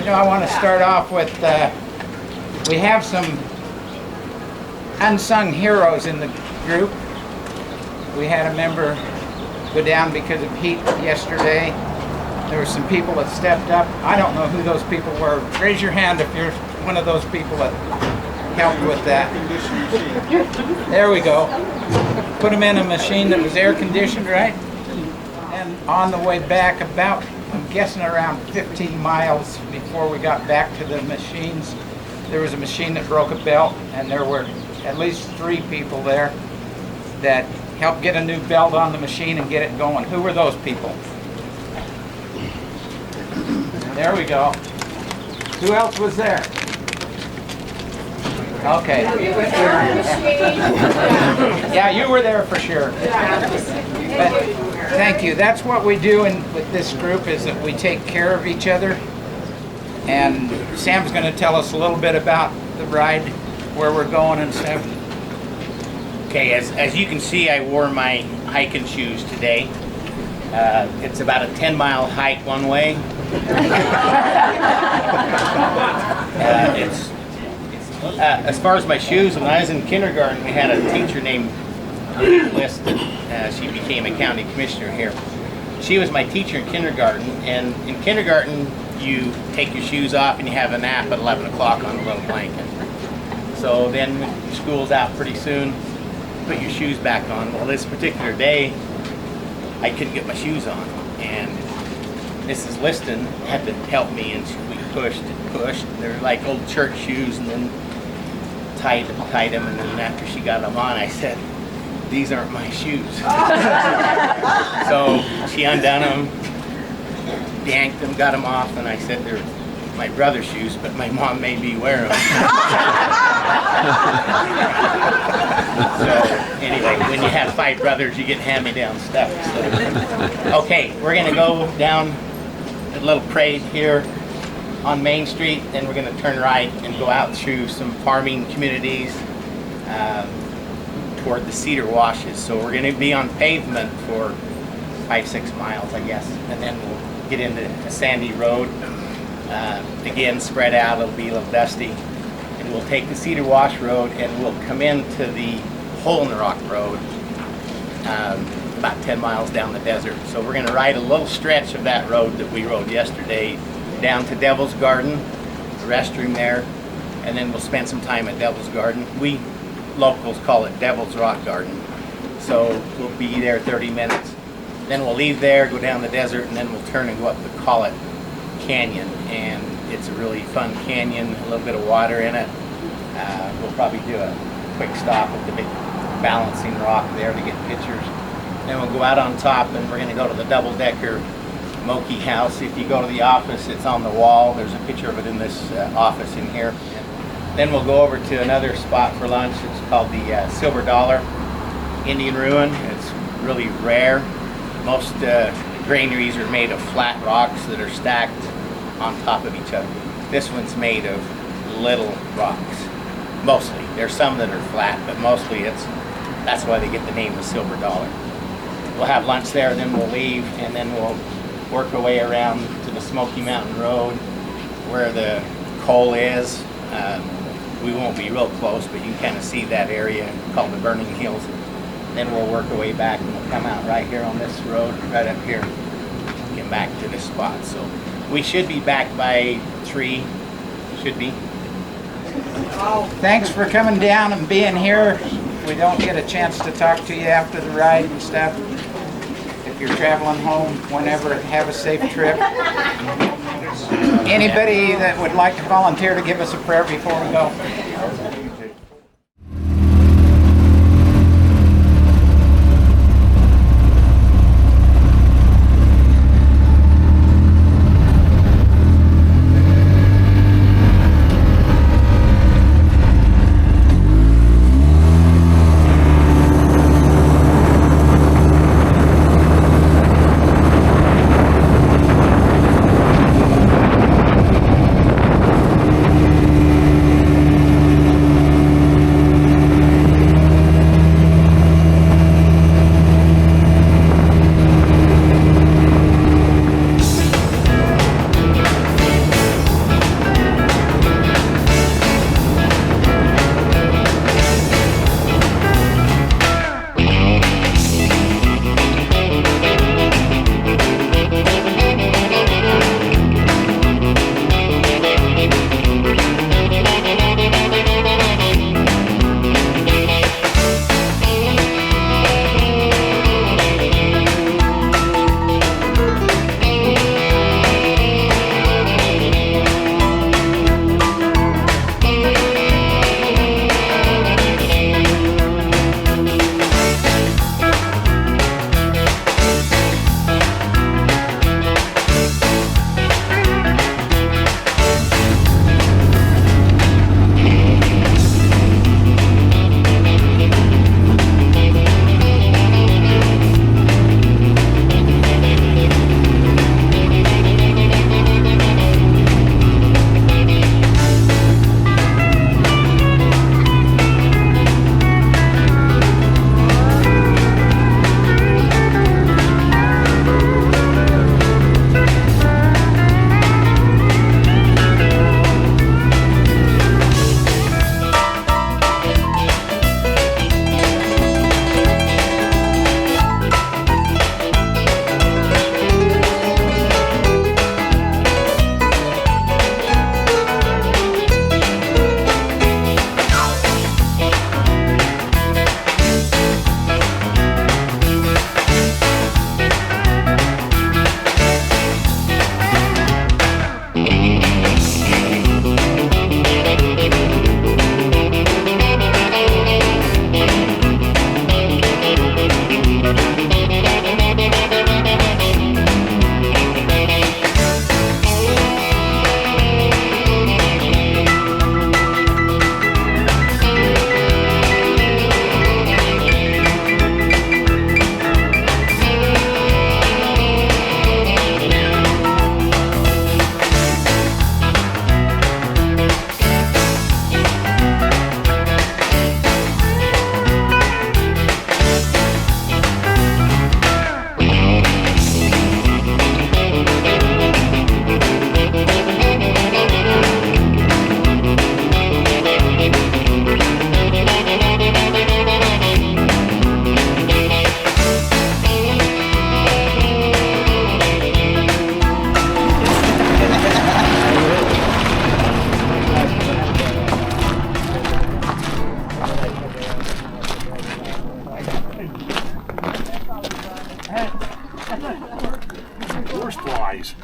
You know, I want to start off with, we have some unsung heroes in the group. We had a member go down because of heat yesterday. There were some people that stepped up. I don't know who those people were. Raise your hand if you're one of those people that helped with that. There we go. Put them in a machine that was air conditioned, right? And on the way back, about, I'm guessing around 15 miles before we got back to the machines, there was a machine that broke a belt, and there were at least 3 people there that helped get a new belt on the machine and get it going. Who were those people? There we go. Who else was there? Okay. Yeah, you were there for sure. But thank you. That's what we do with this group, is that we take care of each other. And Sam's going to tell us a little bit about the ride, where we're going and stuff. Okay, as you can see, I wore my hiking shoes today. It's about a 10-mile hike one way. As far as my shoes, when I was in kindergarten, we had a teacher named Liz. She became a county commissioner here. She was my teacher in kindergarten, and in kindergarten, you take your shoes off and you have a nap at 11 o'clock on a little blanket. So then school's out pretty soon, put your shoes back on. Well, this particular day, I couldn't get my shoes on, and Mrs. Liston had to help me, and we pushed and pushed. They're like old church shoes, and then tied them, and then after she got them on, I said, "These aren't my shoes." So she undone them, yanked them, got them off, and I said, "They're my brother's shoes, but my mom made me wear them." So anyway, when you have 5 brothers, you get hand-me-down stuff. So. Okay, we're gonna go down a little parade here on Main Street, then we're gonna turn right and go out through some farming communities toward the Cedar Washes. So we're gonna be on pavement for 5-6 miles, I guess, and then we'll get into a sandy road. Again, spread out, it'll be a little dusty, and we'll take the Cedar Wash Road and we'll come into the Hole in the Rock Road about 10 miles down the desert. So we're going to ride a little stretch of that road that we rode yesterday down to Devil's Garden, the restroom there, and then we'll spend some time at Devil's Garden. We locals call it Devil's Rock Garden. So we'll be there 30 minutes. Then we'll leave there, go down the desert, and then we'll turn and go up the Collett Canyon, and it's a really fun canyon, a little bit of water in it. We'll probably do a quick stop at the big balancing rock there to get pictures. Then we'll go out on top, and we're going to go to the double-decker Moki house. If you go to the office, it's on the wall. There's a picture of it in this office in here. Then we'll go over to another spot for lunch. It's called the Silver Dollar Indian Ruin. It's really rare. Most granaries are made of flat rocks that are stacked on top of each other. This one's made of little rocks, mostly. There's some that are flat, but mostly that's why they get the name of Silver Dollar. We'll have lunch there, and then we'll leave, and then we'll work our way around to the Smoky Mountain Road where the coal is. We won't be real close, but you can kind of see that area called the Burning Hills. Then we'll work our way back, and we'll come out right here on this road, right up here, get back to this spot. So we should be back by 3, should be. Thanks for coming down and being here. We don't get a chance to talk to you after the ride and stuff. If you're traveling home, whenever, have a safe trip. Anybody that would like to volunteer to give us a prayer before we go? eyes.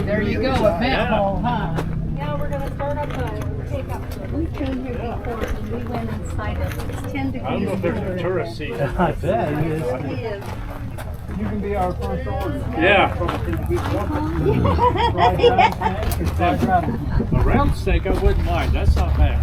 There you go, a manhole, huh? Now we're gonna start up the take up. We came here before and we went inside it. It's 10 degrees. I don't know if there's a tourist seat. I bet it is. It is. You can be our first order. Yeah. A round steak, I wouldn't mind. That's not bad.